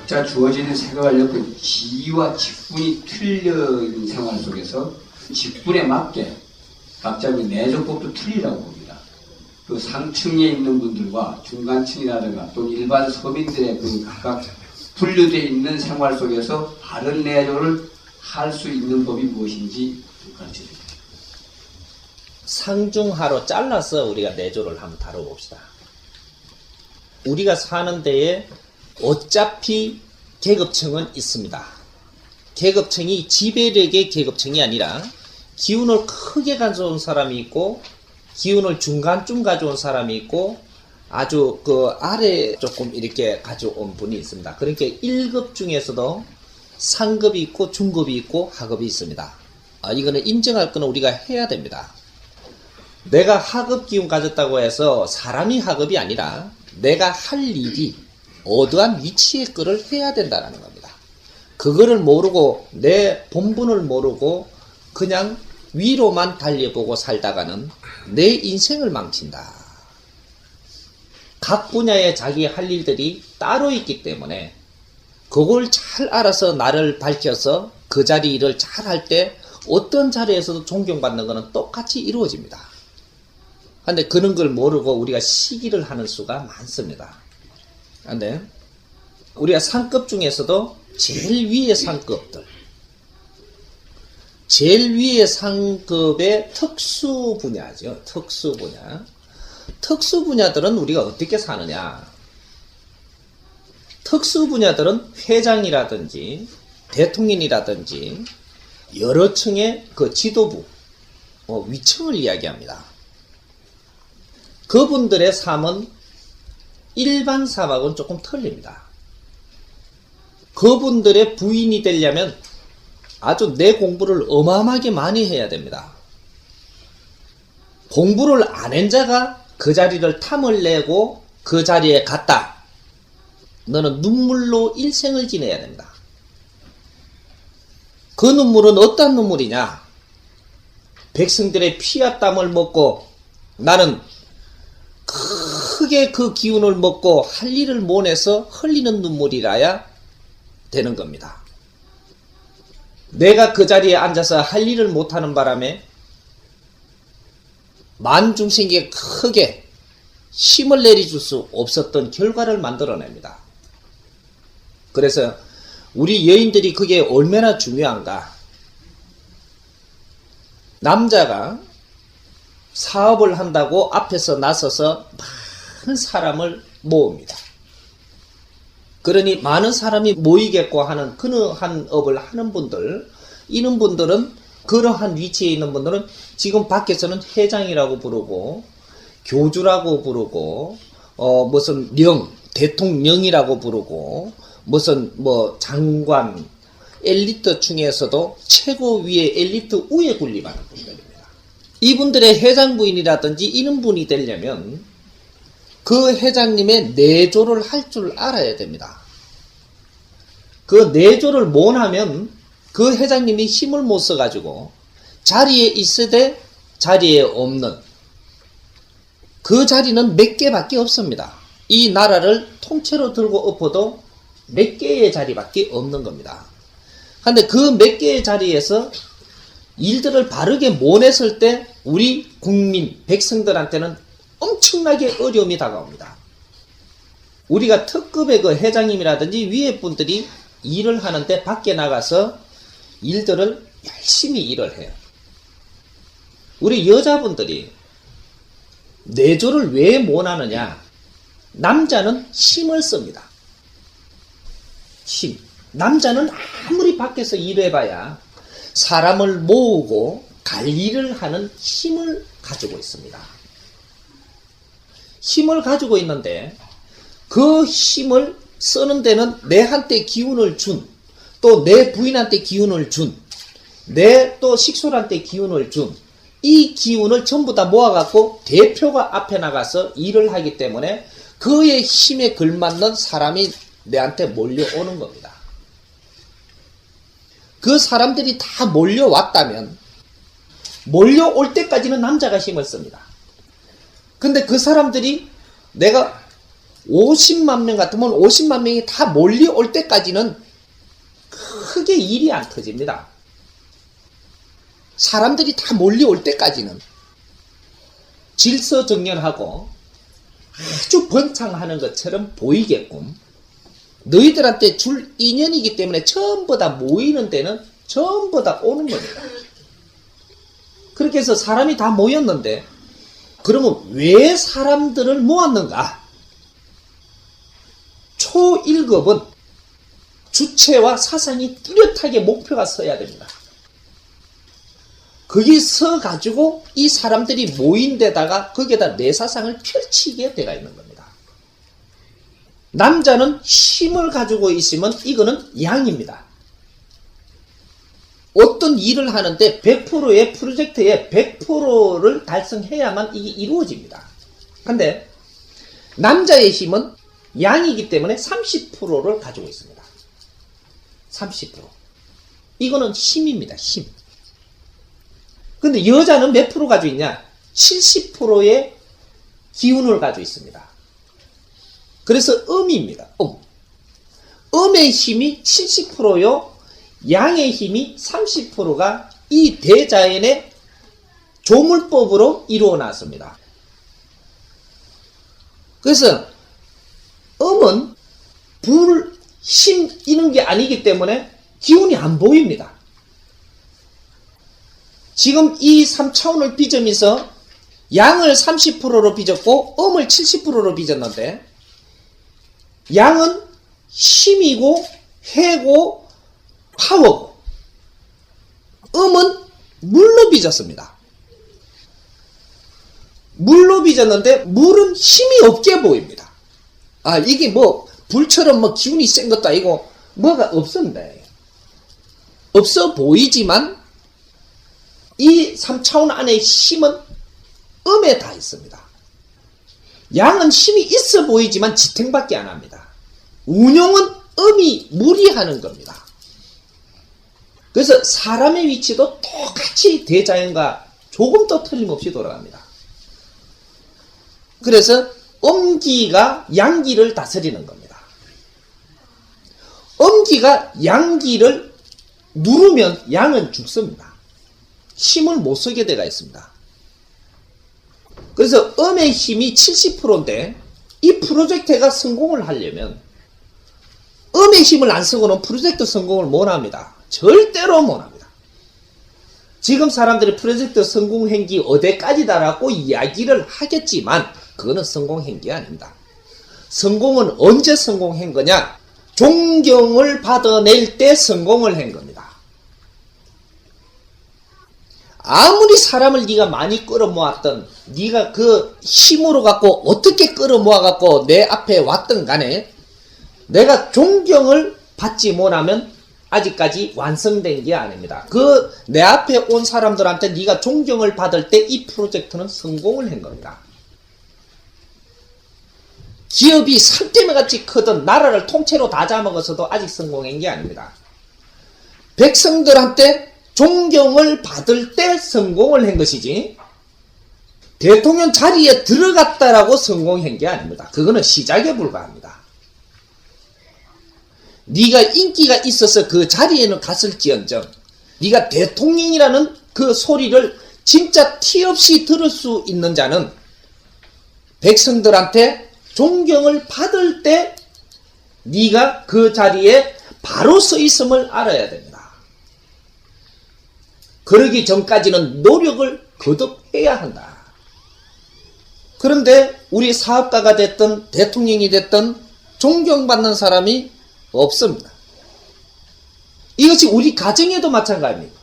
각자 주어지는 생활력 그 지위와 직분이 틀려 있는 생활 속에서 직분에 맞게 각자 그 내조법도 틀리라고 봅니다. 그 상층에 있는 분들과 중간층이라든가 또는 일반 서민들의 그 각각 분류되어 있는 생활 속에서 다른 내조를 할 수 있는 법이 무엇인지 가르쳐 드립니다. 상중하로 잘라서 우리가 내조를 한번 다뤄봅시다. 우리가 사는 데에 어차피 계급층은 있습니다. 계급층이 지배력의 계급층이 아니라 기운을 크게 가져온 사람이 있고 기운을 중간쯤 가져온 사람이 있고 아주 그 아래 조금 이렇게 가져온 분이 있습니다. 그러니까 1급 중에서도 상급이 있고 중급이 있고 하급이 있습니다. 이거는 인정할 거는 우리가 해야 됩니다. 내가 하급 기운 가졌다고 해서 사람이 하급이 아니라 내가 할 일이 어떠한 위치의 거를 해야 된다는 겁니다. 그거를 모르고 내 본분을 모르고 그냥 위로만 달려보고 살다가는 내 인생을 망친다. 각 분야에 자기 할 일들이 따로 있기 때문에 그걸 잘 알아서 나를 밝혀서 그 자리 일을 잘 할 때 어떤 자리에서도 존경받는 것은 똑같이 이루어집니다. 근데 그런 걸 모르고 우리가 시기를 하는 수가 많습니다. 근데 우리가 상급 중에서도 제일 위의 상급들, 제일 위의 상급의 특수 분야죠. 특수 분야. 특수 분야들은 우리가 어떻게 사느냐? 특수 분야들은 회장이라든지 대통령이라든지 여러 층의 그 지도부, 위층을 이야기합니다. 그분들의 삶은 일반 삶하고는 조금 틀립니다. 그분들의 부인이 되려면 아주 내 공부를 어마어마하게 많이 해야 됩니다. 공부를 안 한 자가 그 자리를 탐을 내고 그 자리에 갔다. 너는 눈물로 일생을 지내야 됩니다. 그 눈물은 어떤 눈물이냐? 백성들의 피와 땀을 먹고 나는 크게 그 기운을 먹고 할 일을 못 해서 흘리는 눈물이라야 되는 겁니다. 내가 그 자리에 앉아서 할 일을 못하는 바람에 만중생에게 크게 힘을 내려줄 수 없었던 결과를 만들어냅니다. 그래서 우리 여인들이 그게 얼마나 중요한가? 남자가 사업을 한다고 앞에서 나서서 많은 사람을 모읍니다. 그러니 많은 사람이 모이겠고 하는 그러한 업을 하는 분들, 이런 분들은 그러한 위치에 있는 분들은 지금 밖에서는 회장이라고 부르고 교주라고 부르고 무슨 대통령이라고 부르고 무슨 장관, 엘리트 중에서도 최고 위에 엘리트 우에 군림하는 분들입니다. 이분들의 회장 부인이라든지 이런 분이 되려면 그 회장님의 내조를 할 줄 알아야 됩니다. 그 내조를 못하면 그 회장님이 힘을 못 써가지고 자리에 있으되 자리에 없는 그 자리는 몇 개밖에 없습니다. 이 나라를 통째로 들고 엎어도 몇 개의 자리밖에 없는 겁니다. 그런데 그 몇 개의 자리에서 일들을 바르게 못 했을 때 우리 국민, 백성들한테는 엄청나게 어려움이 다가옵니다. 우리가 특급의 그 회장님이라든지 위에 분들이 일을 하는데 밖에 나가서 일들을 열심히 일을 해요. 우리 여자분들이 내조를 왜 못하느냐? 남자는 힘을 씁니다. 힘. 남자는 아무리 밖에서 일해봐야 사람을 모으고 관리를 하는 힘을 가지고 있습니다. 힘을 가지고 있는데 그 힘을 쓰는 데는 내한테 기운을 준, 또 내 부인한테 기운을 준, 내 또 식솔한테 기운을 준, 이 기운을 전부 다 모아갖고 대표가 앞에 나가서 일을 하기 때문에 그의 힘에 걸맞는 사람이 내한테 몰려오는 겁니다. 그 사람들이 다 몰려왔다면 몰려올 때까지는 남자가 힘을 씁니다. 근데 그 사람들이 내가 50만 명 같으면 50만 명이 다 몰려올 때까지는 크게 일이 안 터집니다. 사람들이 다 몰려올 때까지는 질서정연하고 아주 번창하는 것처럼 보이게끔 너희들한테 줄 인연이기 때문에 전부 다 모이는 데는 전부 다 오는 겁니다. 그렇게 해서 사람이 다 모였는데 그러면 왜 사람들을 모았는가? 초 1급은 주체와 사상이 뚜렷하게 목표가 서야 됩니다. 거기 서가지고 이 사람들이 모인 데다가 거기에다 내 사상을 펼치게 되어 있는 겁니다. 남자는 힘을 가지고 있으면 이거는 양입니다. 어떤 일을 하는데 100%의 프로젝트에 100%를 달성해야만 이게 이루어집니다. 근데 남자의 힘은 양이기 때문에 30%를 가지고 있습니다. 30%. 이거는 힘입니다. 힘. 근데 여자는 몇 프로 가지고 있냐? 70%의 기운을 가지고 있습니다. 그래서 음입니다. 음의 힘이 70%요. 양의 힘이 30%가 이 대자연의 조물법으로 이루어놨습니다. 그래서 음은 불, 힘 이런 게 아니기 때문에 기운이 안 보입니다. 지금 이 3차원을 빚으면서 양을 30%로 빚었고 음을 70%로 빚었는데 양은 힘이고 해고 파워고 음은 물로 빚었습니다. 물로 빚었는데 물은 힘이 없게 보입니다. 아, 이게 뭐 불처럼 뭐 기운이 센 것도 아니고 뭐가 없습니다. 없어 보이지만 이 3차원 안의 힘은 음에 다 있습니다. 양은 힘이 있어 보이지만 지탱밖에 안 합니다. 운용은 음이 무리하는 겁니다. 그래서 사람의 위치도 똑같이 대자연과 조금도 틀림없이 돌아갑니다. 그래서 음기가 양기를 다스리는 겁니다. 음기가 양기를 누르면 양은 죽습니다. 힘을 못 쓰게 되어 있습니다. 그래서 음의 힘이 70%인데 이 프로젝트가 성공을 하려면 음의 힘을 안 쓰고는 프로젝트 성공을 못합니다. 절대로 못합니다. 지금 사람들이 프로젝트 성공 행기 어디까지다라고 이야기를 하겠지만 그거는 성공 행기가 아닙니다. 성공은 언제 성공한 거냐? 존경을 받아낼 때 성공을 한 겁니다. 아무리 사람을 네가 많이 끌어모았던 네가 그 힘으로 갖고 어떻게 끌어모아 갖고 내 앞에 왔던 간에 내가 존경을 받지 못하면 아직까지 완성된 게 아닙니다. 그 내 앞에 온 사람들한테 네가 존경을 받을 때 이 프로젝트는 성공을 한 겁니다. 기업이 산더미같이 크던 나라를 통째로 다 잡아먹어서도 아직 성공한 게 아닙니다. 백성들한테 존경을 받을 때 성공을 한 것이지 대통령 자리에 들어갔다라고 성공한 게 아닙니다. 그거는 시작에 불과합니다. 네가 인기가 있어서 그 자리에는 갔을지언정 네가 대통령이라는 그 소리를 진짜 티 없이 들을 수 있는 자는 백성들한테 존경을 받을 때 네가 그 자리에 바로 서 있음을 알아야 됩니다. 그러기 전까지는 노력을 거듭해야 한다. 그런데 우리 사업가가 됐든 대통령이 됐든 존경받는 사람이 없습니다. 이것이 우리 가정에도 마찬가지입니다.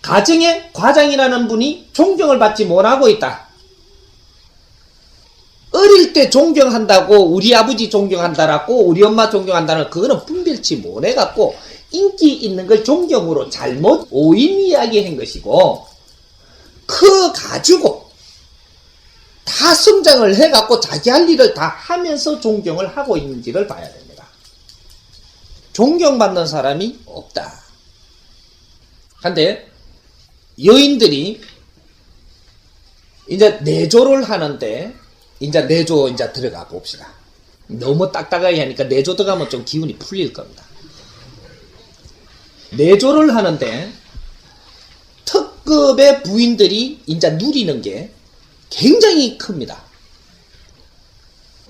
가정의 과장이라는 분이 존경을 받지 못하고 있다. 어릴 때 존경한다고 우리 아버지 존경한다라고 우리 엄마 존경한다는 그거는 분별치 못해갖고 인기 있는 걸 존경으로 잘못 오인 이야기한 것이고 커 가지고 다 성장을 해갖고 자기 할 일을 다 하면서 존경을 하고 있는지를 봐야 됩니다. 존경받는 사람이 없다. 근데 여인들이 이제 내조를 하는데 이제 내조 이제 들어가 봅시다. 너무 딱딱하게 하니까 내조 들어가면 좀 기운이 풀릴 겁니다. 내조를 하는데 특급의 부인들이 이제 누리는 게 굉장히 큽니다.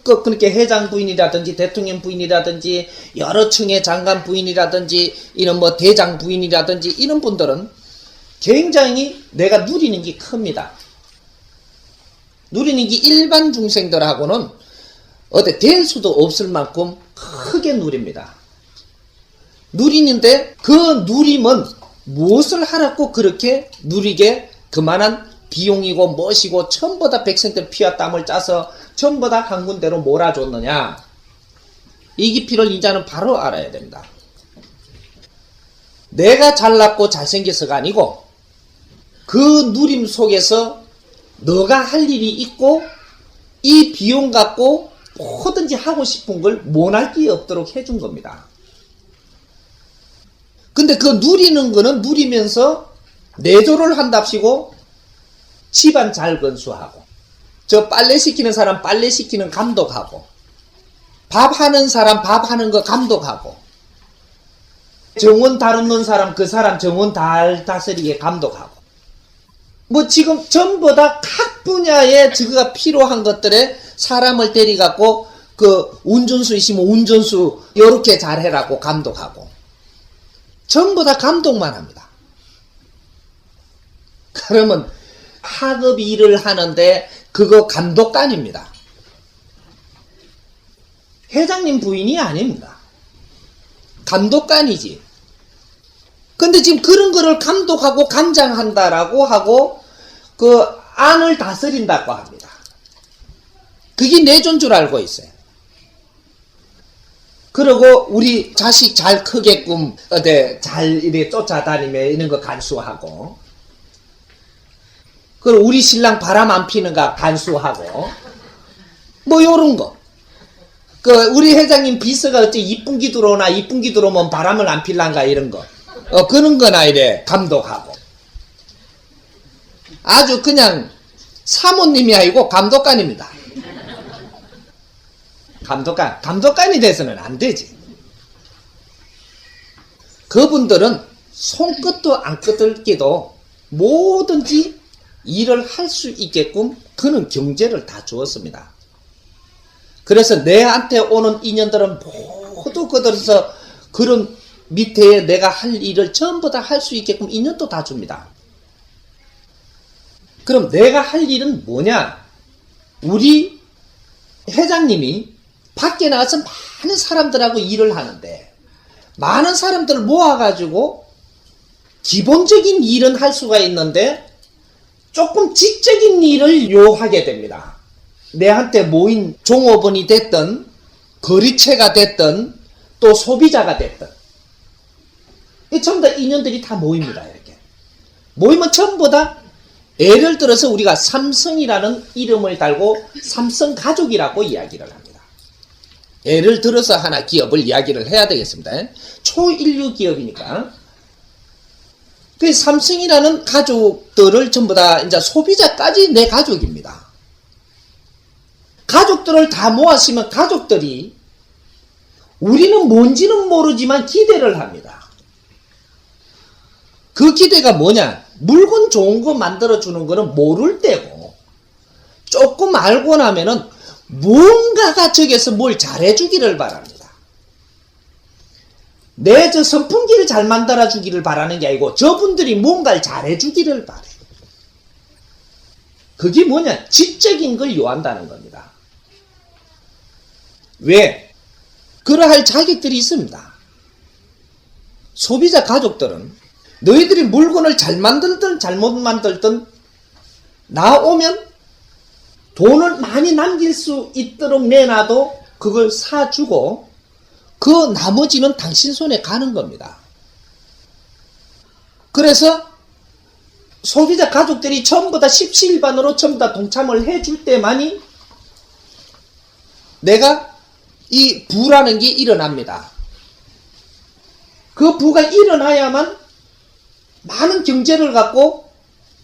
그렇게 회장 부인이라든지 대통령 부인이라든지 여러 층의 장관 부인이라든지 이런 뭐 대장 부인이라든지 이런 분들은 굉장히 내가 누리는 게 큽니다. 누리는 게 일반 중생들하고는 어디 될 수도 없을 만큼 크게 누립니다. 누리는데 그 누림은 무엇을 하라고 그렇게 누리게 그만한 비용이고 무엇이고 전부 다 백성들 피와 땀을 짜서 전부 다 한 군데로 몰아줬느냐. 이 깊이를 이제는 바로 알아야 됩니다. 내가 잘났고 잘생겨서가 아니고 그 누림 속에서 너가 할 일이 있고 이 비용 갖고 뭐든지 하고 싶은 걸 못할 게 없도록 해준 겁니다. 근데 그 누리는 거는 누리면서 내조를 한답시고 집안 잘 건수하고 저 빨래 시키는 사람 빨래 시키는 감독하고 밥 하는 사람 밥 하는 거 감독하고 정원 다루는 사람 그 사람 정원 잘 다스리게 감독하고 뭐 지금 전부 다 각 분야에 저거가 필요한 것들에 사람을 데려갖고 그 운전수 있으면 운전수 요렇게 잘해라고 감독하고 전부 다 감독만 합니다. 그러면 하급 일을 하는데 그거 감독관입니다. 회장님 부인이 아닙니다. 감독관이지. 근데 지금 그런 거를 감독하고 감장한다라고 하고 그 안을 다스린다고 합니다. 그게 내조인 줄 알고 있어요. 그리고 우리 자식 잘 크게끔 어디 잘 이렇게 쫓아다니며 이런 거 간수하고 그리고 우리 신랑 바람 안 피는가 간수하고 뭐 요런 거. 그 우리 회장님 비서가 어째 이쁜기 들어오나 이쁜기 들어오면 바람을 안 필란가 이런 거. 그런 거나 이래 감독하고. 아주 그냥 사모님이 아니고 감독관입니다. 감독관이 돼서는 안 되지. 그분들은 손끝도 안 끄덕이도 뭐든지 일을 할 수 있게끔 그는 경제를 다 주었습니다. 그래서 내한테 오는 인연들은 모두 그들서 그런 밑에 내가 할 일을 전부 다 할 수 있게끔 인연도 다 줍니다. 그럼 내가 할 일은 뭐냐? 우리 회장님이 밖에 나가서 많은 사람들하고 일을 하는데 많은 사람들을 모아가지고 기본적인 일은 할 수가 있는데 조금 지적인 일을 요하게 됩니다. 내한테 모인 종업원이 됐든 거리체가 됐든 또 소비자가 됐든 이 전부 다 인연들이 다 모입니다. 이렇게 모이면 전부 다 예를 들어서 우리가 삼성이라는 이름을 달고 삼성가족이라고 이야기를 합니다. 예를 들어서 하나 기업을 이야기를 해야 되겠습니다. 초인류 기업이니까 그 삼성이라는 가족들을 전부 다 이제 소비자까지 내 가족입니다. 가족들을 다 모았으면 가족들이 우리는 뭔지는 모르지만 기대를 합니다. 그 기대가 뭐냐? 물건 좋은 거 만들어주는 거는 모를 때고 조금 알고 나면은 뭔가가 저기서 뭘 잘해주기를 바랍니다. 내 저 선풍기를 잘 만들어주기를 바라는 게 아니고 저분들이 뭔가를 잘해주기를 바래요. 그게 뭐냐? 지적인 걸 요한다는 겁니다. 왜? 그러할 자격들이 있습니다. 소비자 가족들은 너희들이 물건을 잘 만들든 잘못 만들든 나오면 돈을 많이 남길 수 있도록 내놔도 그걸 사주고 그 나머지는 당신 손에 가는 겁니다. 그래서 소비자 가족들이 전부 다 십시일반으로 전부 다 동참을 해줄 때만이 내가 이 부라는 게 일어납니다. 그 부가 일어나야만 많은 경제를 갖고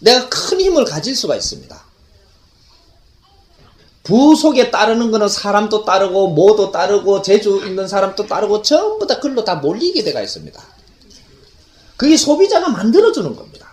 내가 큰 힘을 가질 수가 있습니다. 부 속에 따르는 거는 사람도 따르고 뭐도 따르고 재주 있는 사람도 따르고 전부 다 글로 다 몰리게 돼가 있습니다. 그게 소비자가 만들어주는 겁니다.